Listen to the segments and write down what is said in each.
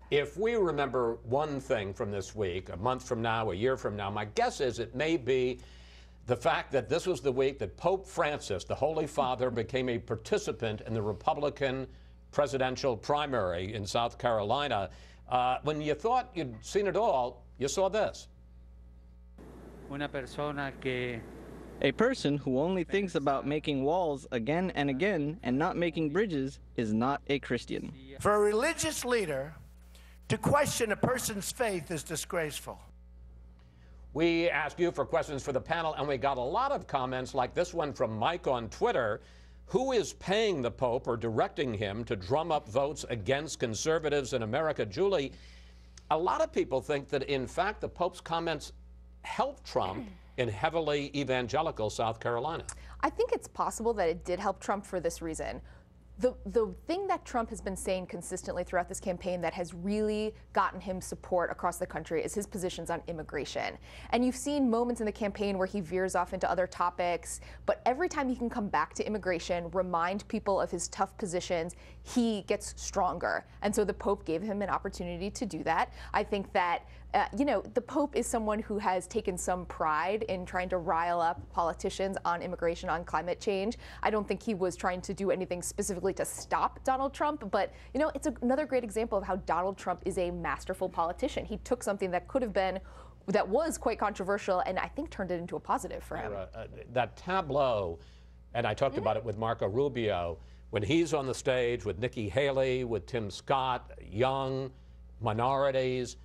If we remember one thing from this week, a month from now, a year from now, my guess is it may be the fact that this was the week that Pope Francis, the Holy Father, became a participant in the Republican presidential primary in South Carolina. When you thought you'd seen it all, you saw this. A person who only thinks about making walls again and again and not making bridges is not a Christian. For a religious leader to question a person's faith is disgraceful. We asked you for questions for the panel, and we got a lot of comments like this one from Mike on Twitter. Who is paying the Pope or directing him to drum up votes against conservatives in America? Julie, a lot of people think that, in fact, the Pope's comments helped Trump in heavily evangelical South Carolina. I think it's possible that it did help Trump for this reason. The thing that Trump has been saying consistently throughout this campaign that has really gotten him support across the country is his positions on immigration. And you've seen moments in the campaign where he veers off into other topics, but every time he can come back to immigration, remind people of his tough positions, he gets stronger. And so the Pope gave him an opportunity to do that. I think that the Pope is someone who has taken some pride in trying to rile up politicians on immigration, on climate change. I don't think he was trying to do anything specifically to stop Donald Trump, but it's another great example of how Donald Trump is a masterful politician. He took something that that was quite controversial, and I think turned it into a positive for him. That tableau, and I talked about it with Marco Rubio, when he's on the stage with Nikki Haley, with Tim Scott, young, minorities,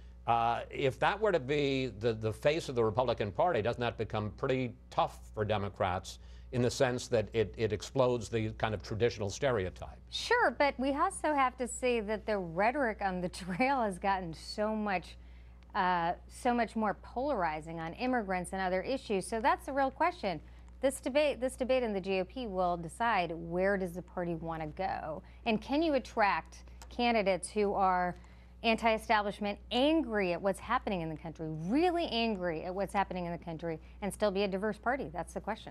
if that were to be the face of the Republican Party, doesn't that become pretty tough for Democrats in the sense that it explodes the kind of traditional stereotype? Sure, but we also have to say that the rhetoric on the trail has gotten so much more polarizing on immigrants and other issues. So that's the real question. This debate in the GOP will decide, where does the party want to go? And can you attract candidates who are anti-establishment, angry at what's happening in the country, really angry at what's happening in the country, and still be a diverse party? That's the question.